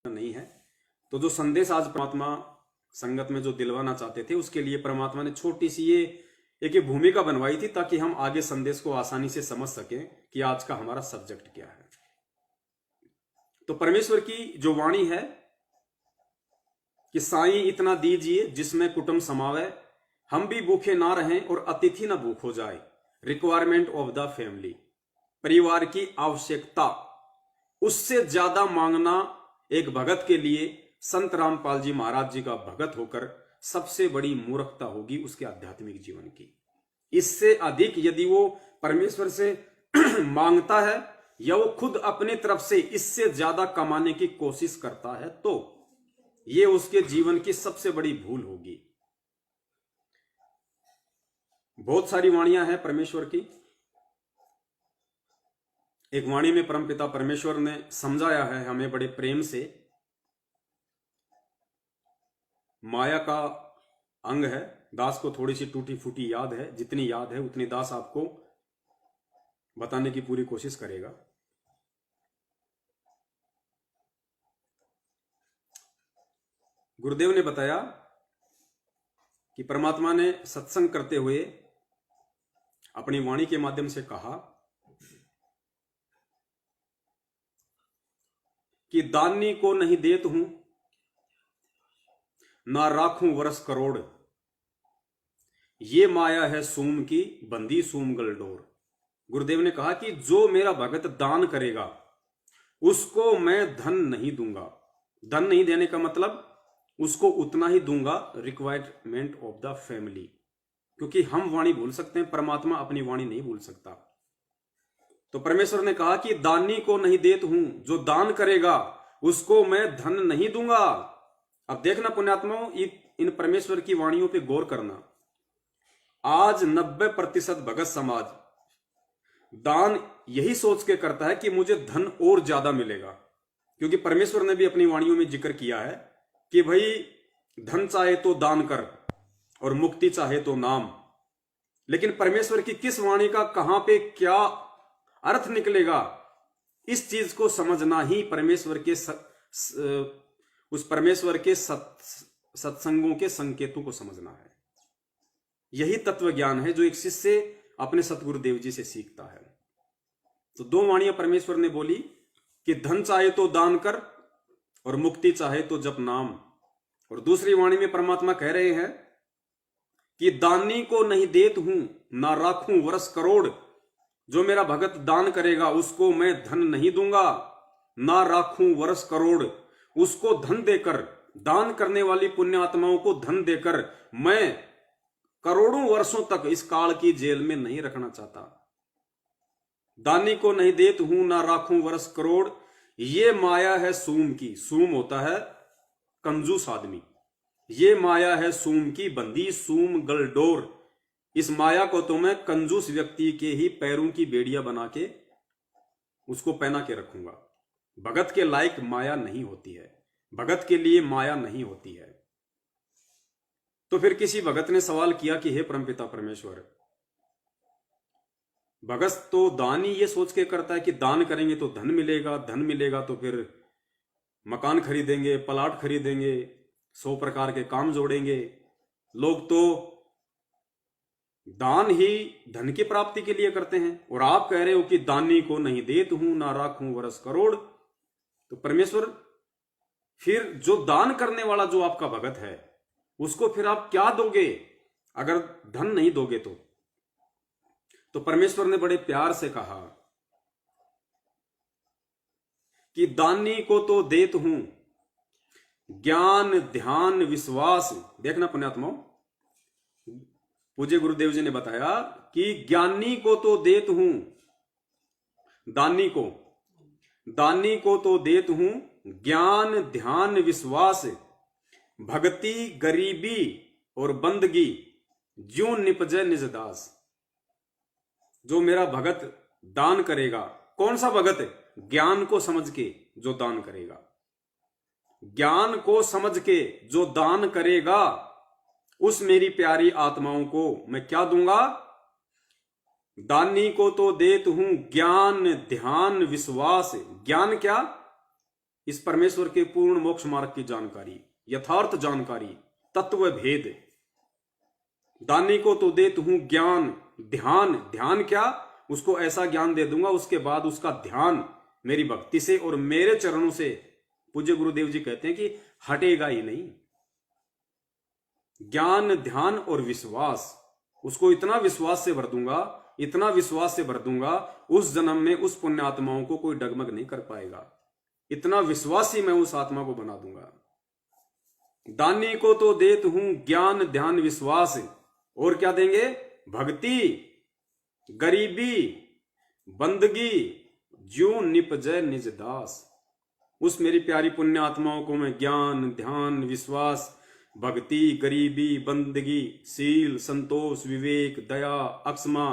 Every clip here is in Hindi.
नहीं है। तो जो संदेश आज परमात्मा संगत में जो दिलवाना चाहते थे, उसके लिए परमात्मा ने छोटी सी ये एक भूमिका बनवाई थी, ताकि हम आगे संदेश को आसानी से समझ सकें कि आज का हमारा सब्जेक्ट क्या है। तो परमेश्वर की जो वाणी है कि साईं इतना दीजिए जिसमें कुटुंब समावे, हम भी भूखे ना रहें और अतिथि ना भूख हो जाए। रिक्वायरमेंट ऑफ द फैमिली, परिवार की आवश्यकता, उससे ज्यादा मांगना एक भगत के लिए संत रामपाल जी महाराज जी का भगत होकर सबसे बड़ी मूर्खता होगी उसके आध्यात्मिक जीवन की। इससे अधिक यदि वो परमेश्वर से मांगता है या वो खुद अपनी तरफ से इससे ज्यादा कमाने की कोशिश करता है, तो ये उसके जीवन की सबसे बड़ी भूल होगी। बहुत सारी वाणियां हैं परमेश्वर की। एक वाणी में परमपिता परमेश्वर ने समझाया है हमें बड़े प्रेम से। माया का अंग है, दास को थोड़ी सी टूटी फूटी याद है, जितनी याद है उतनी दास आपको बताने की पूरी कोशिश करेगा। गुरुदेव ने बताया कि परमात्मा ने सत्संग करते हुए अपनी वाणी के माध्यम से कहा कि दानी को नहीं देत हूं ना राखूं वर्ष करोड़, ये माया है सूम की बंदी सूम गलडोर। गुरुदेव ने कहा कि जो मेरा भगत दान करेगा उसको मैं धन नहीं दूंगा। धन नहीं देने का मतलब उसको उतना ही दूंगा रिक्वायरमेंट ऑफ द फैमिली, क्योंकि हम वाणी भूल सकते हैं, परमात्मा अपनी वाणी नहीं भूल सकता। तो परमेश्वर ने कहा कि दानी को नहीं देत हूं, जो दान करेगा उसको मैं धन नहीं दूंगा। अब देखना पुण्यात्माओं, इन परमेश्वर की वाणियों पे गौर करना। आज 90% भगत समाज दान यही सोच के करता है कि मुझे धन और ज्यादा मिलेगा, क्योंकि परमेश्वर ने भी अपनी वाणियों में जिक्र किया है कि भाई धन चाहे तो दान कर और मुक्ति चाहे तो नाम। लेकिन परमेश्वर की किस वाणी का कहां पे क्या अर्थ निकलेगा, इस चीज को समझना ही परमेश्वर के उस परमेश्वर के सत्संगों के संकेतों को समझना है। यही तत्व ज्ञान है जो एक शिष्य अपने सतगुरुदेव जी से सीखता है। तो दो वाणियां परमेश्वर ने बोली कि धन चाहे तो दान कर और मुक्ति चाहे तो जप नाम। और दूसरी वाणी में परमात्मा कह रहे हैं कि दानी को नहीं देत हूं ना राखूं वर्ष करोड़, जो मेरा भगत दान करेगा उसको मैं धन नहीं दूंगा, ना राखूं वर्ष करोड़, उसको धन देकर, दान करने वाली पुण्य आत्माओं को धन देकर मैं करोड़ों वर्षों तक इस काल की जेल में नहीं रखना चाहता। दानी को नहीं देत हूं ना राखूं वर्ष करोड़, ये माया है सूम की। सूम होता है कंजूस आदमी। ये माया है सूम की बंदी सूम गलडोर, इस माया को तो मैं कंजूस व्यक्ति के ही पैरों की बेड़ियां बना के उसको पहना के रखूंगा। भगत के लायक माया नहीं होती है, भगत के लिए माया नहीं होती है। तो फिर किसी भगत ने सवाल किया कि हे परमपिता परमेश्वर, भगत तो दान ही ये सोच के करता है कि दान करेंगे तो धन मिलेगा, धन मिलेगा तो फिर मकान खरीदेंगे, प्लाट खरीदेंगे, 100 प्रकार के काम जोड़ेंगे। लोग तो दान ही धन की प्राप्ति के लिए करते हैं, और आप कह रहे हो कि दानी को नहीं देत हूं ना राखूं वर्ष करोड़। तो परमेश्वर फिर जो दान करने वाला जो आपका भगत है उसको फिर आप क्या दोगे अगर धन नहीं दोगे तो परमेश्वर ने बड़े प्यार से कहा कि दानी को तो देत हूं ज्ञान ध्यान विश्वास। देखना पुण्यात्माओं, पूज्य गुरुदेव जी ने बताया कि ज्ञानी को तो देत हूं, दानी को तो देत हूं ज्ञान ध्यान विश्वास, भक्ति गरीबी और बंदगी ज्यों निपजे निज दास। जो मेरा भगत दान करेगा, कौन सा भगत? ज्ञान को समझ के जो दान करेगा, ज्ञान को समझ के जो दान करेगा, उस मेरी प्यारी आत्माओं को मैं क्या दूंगा? दानी को तो देत हूं ज्ञान ध्यान विश्वास। ज्ञान क्या? इस परमेश्वर के पूर्ण मोक्ष मार्ग की जानकारी, यथार्थ जानकारी, तत्व भेद। दानी को तो देता हूं ज्ञान, ध्यान। ध्यान क्या? उसको ऐसा ज्ञान दे दूंगा, उसके बाद उसका ध्यान मेरी भक्ति से और मेरे चरणों से, पूज्य गुरुदेव जी कहते हैं कि हटेगा ही नहीं। ज्ञान, ध्यान और विश्वास, उसको इतना विश्वास से भर दूंगा, इतना विश्वास से भर दूंगा, उस जन्म में उस पुण्य आत्माओं को कोई डगमग नहीं कर पाएगा। इतना विश्वासी मैं उस आत्मा को बना दूंगा। दानी को तो देत हूं ज्ञान, ध्यान, विश्वास, और क्या देंगे? भक्ति, गरीबी, बंदगी, ज्यों निपजय निज दास। उस मेरी प्यारी पुण्य आत्माओं को मैं ज्ञान, ध्यान, विश्वास, भक्ति, गरीबी, बंदगी, शील, संतोष, विवेक, दया, अक्षमा,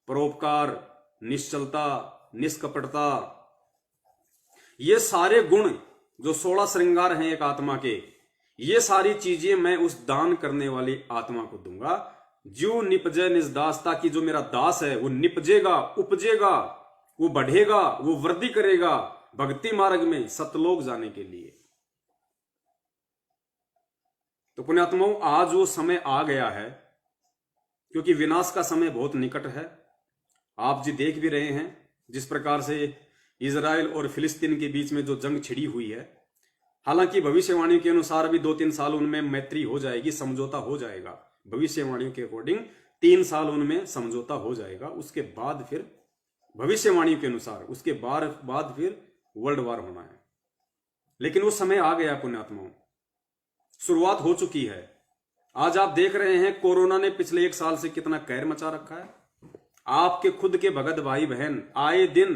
परोपकार, निश्चलता, निष्कपटता, ये सारे गुण जो 16 श्रृंगार हैं एक आत्मा के, ये सारी चीजें मैं उस दान करने वाली आत्मा को दूंगा। ज्यों निपजय निज दास, ताकि जो मेरा दास है वो निपजेगा, उपजेगा, वो बढ़ेगा, वो वृद्धि करेगा भक्ति मार्ग में सतलोक जाने के लिए। तो पुण्यात्माओं, आज वो समय आ गया है, क्योंकि विनाश का समय बहुत निकट है। आप जी देख भी रहे हैं जिस प्रकार से इजराइल और फिलिस्तीन के बीच में जो जंग छिड़ी हुई है। हालांकि भविष्यवाणी के अनुसार भी 2-3 साल उनमें मैत्री हो जाएगी, समझौता हो जाएगा। भविष्यवाणियों के अकॉर्डिंग 3 साल उनमें समझौता हो जाएगा। उसके बाद फिर भविष्यवाणी के अनुसार उसके बाद फिर वर्ल्ड वार होना है। लेकिन वो समय आ गया पुण्यात्माओं, शुरुआत हो चुकी है। आज आप देख रहे हैं कोरोना ने पिछले 1 साल से कितना कहर मचा रखा है। आपके खुद के भगत भाई बहन आए दिन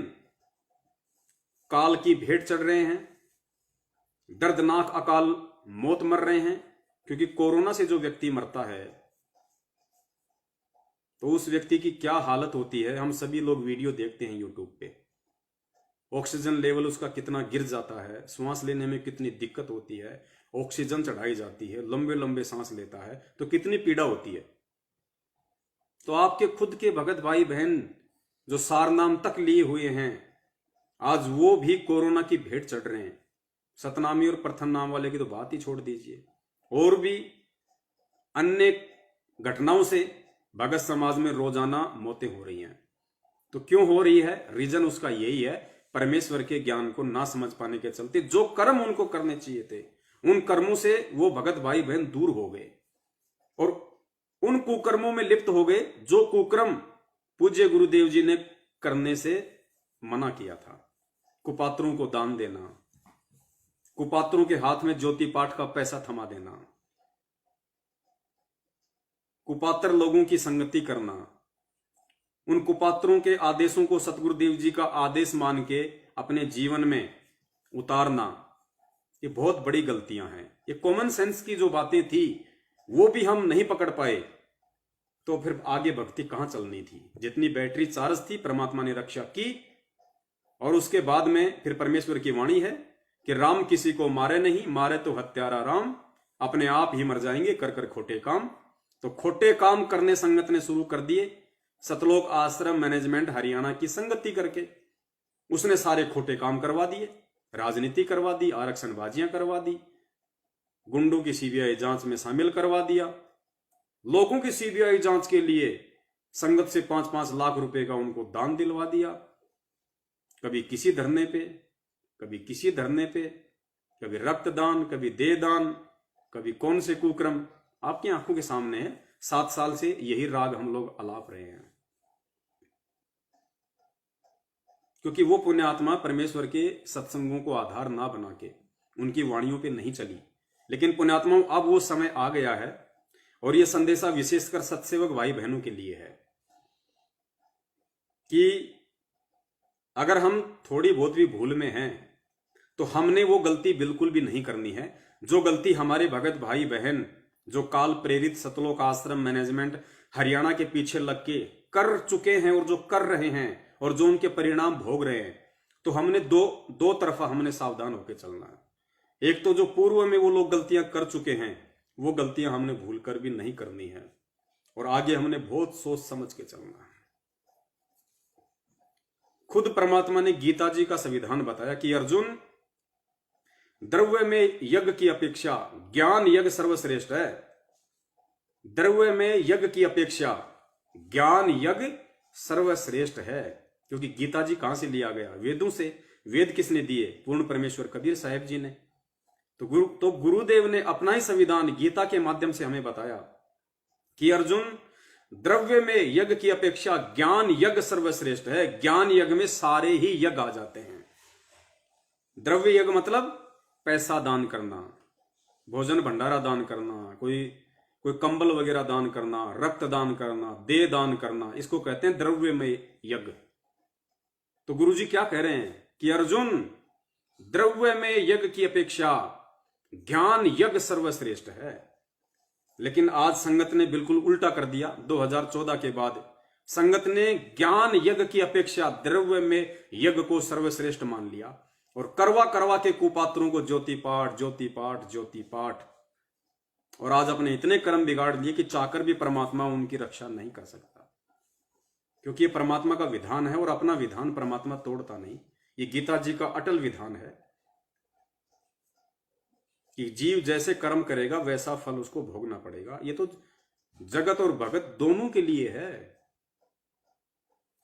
काल की भेंट चढ़ रहे हैं, दर्दनाक अकाल मौत मर रहे हैं। क्योंकि कोरोना से जो व्यक्ति मरता है तो उस व्यक्ति की क्या हालत होती है, हम सभी लोग वीडियो देखते हैं यूट्यूब पे। ऑक्सीजन लेवल उसका कितना गिर जाता है, श्वास लेने में कितनी दिक्कत होती है, ऑक्सीजन चढ़ाई जाती है, लंबे लंबे सांस लेता है, तो कितनी पीड़ा होती है। तो आपके खुद के भगत भाई बहन जो सारनाम तक लिए हुए हैं, आज वो भी कोरोना की भेंट चढ़ रहे हैं। सतनामी और प्रथम नाम वाले की तो बात ही छोड़ दीजिए। और भी अन्य घटनाओं से भगत समाज में रोजाना मौतें हो रही हैं। तो क्यों हो रही है? रीजन उसका यही है, परमेश्वर के ज्ञान को ना समझ पाने के चलते जो कर्म उनको करने चाहिए थे, उन कर्मों से वो भगत भाई बहन दूर हो गए और उन कुकर्मों में लिप्त हो गए जो कुकर्म पूज्य गुरुदेव जी ने करने से मना किया था। कुपात्रों को दान देना, कुपात्रों के हाथ में ज्योति पाठ का पैसा थमा देना, कुपात्र लोगों की संगति करना, उन कुपात्रों के आदेशों को सतगुरुदेव जी का आदेश मान के अपने जीवन में उतारना, ये बहुत बड़ी गलतियां हैं। ये कॉमन सेंस की जो बातें थी वो भी हम नहीं पकड़ पाए, तो फिर आगे भक्ति कहां चलनी थी। जितनी बैटरी चार्ज थी परमात्मा ने रक्षा की। और उसके बाद में फिर परमेश्वर की वाणी है कि राम किसी को मारे नहीं, मारे तो हत्यारा राम, अपने आप ही मर जाएंगे कर कर खोटे काम। तो खोटे काम करने संगत ने शुरू कर दिए। सतलोक आश्रम मैनेजमेंट हरियाणा की संगति करके उसने सारे खोटे काम करवा दिए, राजनीति करवा दी, आरक्षणबाजियां करवा दी, गुंडों की सीबीआई जांच में शामिल करवा दिया, लोगों की सीबीआई जांच के लिए संगत से 5-5 लाख रुपए का उनको दान दिलवा दिया। कभी किसी धरने पे, कभी किसी धरने पे, कभी रक्तदान, कभी देहदान, कभी कौन से कुक्रम आपकी आंखों के सामने है। 7 साल से यही राग हम लोग अलाप रहे हैं, क्योंकि वो पुण्य आत्मा परमेश्वर के सत्संगों को आधार ना बना के उनकी वाणियों पे नहीं चली। लेकिन पुण्यात्माओं, अब वो समय आ गया है और ये संदेशा विशेषकर सत्सेवक भाई बहनों के लिए है कि अगर हम थोड़ी बहुत भी भूल में हैं तो हमने वो गलती बिल्कुल भी नहीं करनी है जो गलती हमारे भगत भाई बहन जो काल प्रेरित सतलोक आश्रम मैनेजमेंट हरियाणा के पीछे लग के कर चुके हैं और जो कर रहे हैं और जो उनके परिणाम भोग रहे हैं। तो हमने दो तरफा हमने सावधान होकर चलना है। एक तो जो पूर्व में वो लोग गलतियां कर चुके हैं वो गलतियां हमने भूल कर भी नहीं करनी है और आगे हमने बहुत सोच समझ के चलना है। खुद परमात्मा ने गीता जी का संविधान बताया कि अर्जुन, द्रव्य में यज्ञ की अपेक्षा ज्ञान यज्ञ सर्वश्रेष्ठ है। द्रव्य में यज्ञ की अपेक्षा ज्ञान यज्ञ सर्वश्रेष्ठ है, क्योंकि गीता जी कहां से लिया गया? वेदों से। वेद किसने दिए? पूर्ण परमेश्वर कबीर साहब जी ने। तो गुरुदेव ने अपना ही संविधान गीता के माध्यम से हमें बताया कि अर्जुन, द्रव्य में यज्ञ की अपेक्षा ज्ञान यज्ञ सर्वश्रेष्ठ है। ज्ञान यज्ञ में सारे ही यज्ञ आ जाते हैं। द्रव्य यज्ञ मतलब पैसा दान करना, भोजन भंडारा दान करना, कोई कंबल वगैरह दान करना, रक्त दान करना, देह दान करना, इसको कहते हैं द्रव्य में यज्ञ। तो गुरुजी क्या कह रहे हैं कि अर्जुन, द्रव्य में यज्ञ की अपेक्षा ज्ञान यज्ञ सर्वश्रेष्ठ है। लेकिन आज संगत ने बिल्कुल उल्टा कर दिया। 2014 के बाद संगत ने ज्ञान यज्ञ की अपेक्षा द्रव्य में यज्ञ को सर्वश्रेष्ठ मान लिया और करवा करवा के कुपात्रों को ज्योति पाठ ज्योति पाठ ज्योति पाठ, और आज अपने इतने कर्म बिगाड़ लिए कि चाहकर भी परमात्मा उनकी रक्षा नहीं कर सकता, क्योंकि ये परमात्मा का विधान है और अपना विधान परमात्मा तोड़ता नहीं। ये गीता जी का अटल विधान है कि जीव जैसे कर्म करेगा वैसा फल उसको भोगना पड़ेगा। ये तो जगत और भगत दोनों के लिए है।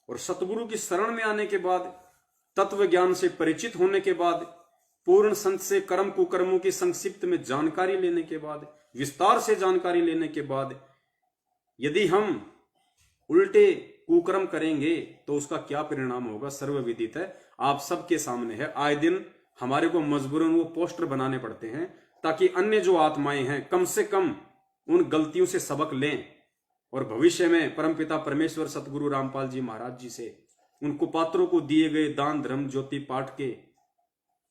और सतगुरु की शरण में आने के बाद, तत्व ज्ञान से परिचित होने के बाद, पूर्ण संत से कर्म कुकर्मों की संक्षिप्त में जानकारी लेने के बाद, विस्तार से जानकारी लेने के बाद, यदि हम उल्टे कुकर्म करेंगे तो उसका क्या परिणाम होगा सर्वविदित है, आप सबके सामने है। आए दिन हमारे को मजबूरन वो पोस्टर बनाने पड़ते हैं ताकि अन्य जो आत्माएं हैं कम से कम उन गलतियों से सबक लें और भविष्य में परमपिता परमेश्वर सतगुरु रामपाल जी महाराज जी से उन कुपात्रों को दिए गए दान धर्म ज्योति पाठ के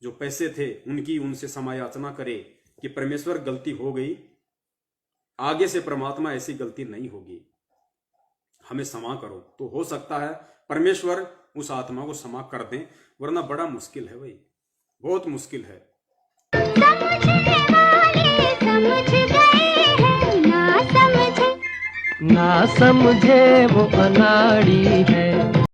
जो पैसे थे उनकी उनसे समायाचना करे कि परमेश्वर गलती हो गई, आगे से परमात्मा ऐसी गलती नहीं होगी, हमें क्षमा करो। तो हो सकता है परमेश्वर उस आत्मा को क्षमा कर दें, वरना बड़ा मुश्किल है भाई, बहुत मुश्किल है। ना समझे वो अनाड़ी है।